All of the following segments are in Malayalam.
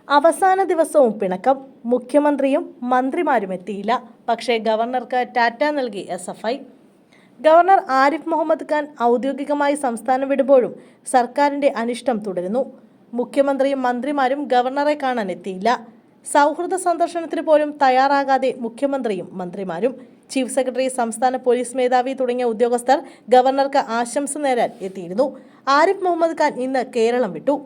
അവസാന ദിവസവും പിണക്കം. മുഖ്യമന്ത്രിയും മന്ത്രിമാരും എത്തിയില്ല. പക്ഷേ ഗവർണർക്ക് ടാറ്റ നൽകി SFI. ഗവർണർ ആരിഫ് മുഹമ്മദ് ഖാൻ ഔദ്യോഗികമായി സംസ്ഥാനം വിടുമ്പോഴും സർക്കാരിന്റെ അനിഷ്ടം തുടരുന്നു. മുഖ്യമന്ത്രിയും മന്ത്രിമാരും ഗവർണറെ കാണാൻ എത്തിയില്ല. സൗഹൃദ സന്ദർശനത്തിന് പോലും തയ്യാറാകാതെ മുഖ്യമന്ത്രിയും മന്ത്രിമാരും. ചീഫ് സെക്രട്ടറി, സംസ്ഥാന പോലീസ് മേധാവി തുടങ്ങിയ ഉദ്യോഗസ്ഥർ ഗവർണർക്ക് ആശംസ നേരാൻ എത്തിയിരുന്നു. ആരിഫ് മുഹമ്മദ് ഖാൻ ഇന്ന് കേരളം വിട്ടു.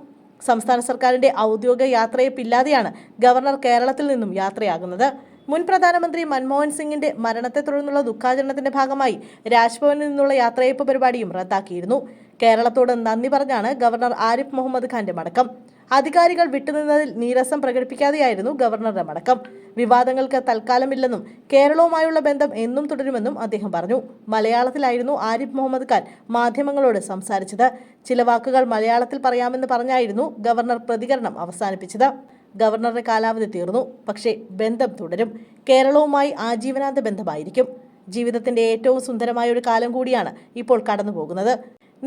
സംസ്ഥാന സർക്കാരിന്റെ ഔദ്യോഗിക യാത്രയപ്പില്ലാതെയാണ് ഗവർണർ കേരളത്തിൽ നിന്നും യാത്രയാകുന്നത്. മുൻ പ്രധാനമന്ത്രി മൻമോഹൻ സിംഗിന്റെ മരണത്തെ തുടർന്നുള്ള ദുഃഖാചരണത്തിന്റെ ഭാഗമായി രാജ്ഭവനിൽ നിന്നുള്ള യാത്രയപ്പ് പരിപാടിയും റദ്ദാക്കിയിരുന്നു. കേരളത്തോട് നന്ദി പറഞ്ഞാണ് ഗവർണർ ആരിഫ് മുഹമ്മദ് ഖാന്റെ മടക്കം. അധികാരികൾ വിട്ടുനിന്നതിൽ നീരസം പ്രകടിപ്പിക്കാതെയായിരുന്നു ഗവർണറുടെ മടക്കം. വിവാദങ്ങൾക്ക് തൽക്കാലമില്ലെന്നും കേരളവുമായുള്ള ബന്ധം എന്നും തുടരുമെന്നും അദ്ദേഹം പറഞ്ഞു. മലയാളത്തിലായിരുന്നു ആരിഫ് മുഹമ്മദ് ഖാൻ മാധ്യമങ്ങളോട് സംസാരിച്ചത്. ചില വാക്കുകൾ മലയാളത്തിൽ പറയാമെന്ന് പറഞ്ഞായിരുന്നു ഗവർണർ പ്രതികരണം അവസാനിപ്പിച്ചത്. ഗവർണറുടെ കാലാവധി തീർന്നു, പക്ഷേ ബന്ധം തുടരും. കേരളവുമായി ആജീവനാന്ത ബന്ധമായിരിക്കും. ജീവിതത്തിന്റെ ഏറ്റവും സുന്ദരമായ ഒരു കാലം കൂടിയാണ് ഇപ്പോൾ കടന്നു പോകുന്നത്.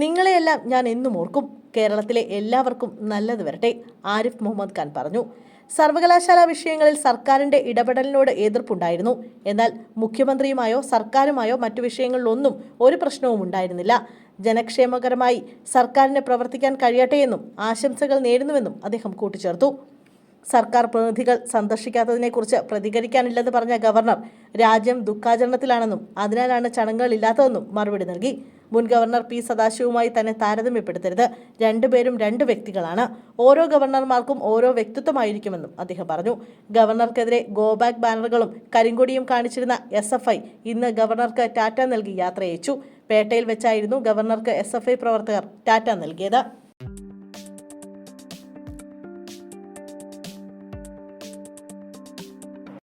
നിങ്ങളെയെല്ലാം ഞാൻ എന്നും ഓർക്കും. കേരളത്തിലെ എല്ലാവർക്കും നല്ലത് വരട്ടെ, ആരിഫ് മുഹമ്മദ് ഖാൻ പറഞ്ഞു. സർവകലാശാല വിഷയങ്ങളിൽ സർക്കാരിന്റെ ഇടപെടലിനോട് എതിർപ്പുണ്ടായിരുന്നു. എന്നാൽ മുഖ്യമന്ത്രിയുമായോ സർക്കാരുമായോ മറ്റു വിഷയങ്ങളിലൊന്നും ഒരു പ്രശ്നവും ഉണ്ടായിരുന്നില്ല. ജനക്ഷേമകരമായി സർക്കാരിന് പ്രവർത്തിക്കാൻ കഴിയട്ടെയെന്നും ആശംസകൾ നേരുന്നുവെന്നും അദ്ദേഹം കൂട്ടിച്ചേർത്തു. സർക്കാർ പ്രതിനിധികൾ സന്ദർശിക്കാത്തതിനെക്കുറിച്ച് പ്രതികരിക്കാനില്ലെന്ന് പറഞ്ഞ ഗവർണർ രാജ്യം ദുഃഖാചരണത്തിലാണെന്നും അതിനാലാണ് ചടങ്ങുകളില്ലാത്തതെന്നും മറുപടി നൽകി. മുൻ ഗവർണർ P. സദാശിവവുമായി തന്നെ താരതമ്യപ്പെടുത്തരുത്. രണ്ടുപേരും രണ്ട് വ്യക്തികളാണ്. ഓരോ ഗവർണർമാർക്കും ഓരോ വ്യക്തിത്വമായിരിക്കുമെന്നും അദ്ദേഹം പറഞ്ഞു. ഗവർണർക്കെതിരെ ഗോ ബാക്ക് ബാനറുകളും കരിങ്കൊടിയും കാണിച്ചിരുന്ന SFI ഇന്ന് ഗവർണർക്ക് ടാറ്റ നൽകി യാത്രയച്ചു. പേട്ടയിൽ വെച്ചായിരുന്നു ഗവർണർക്ക് SFI പ്രവർത്തകർ ടാറ്റ നൽകിയത്.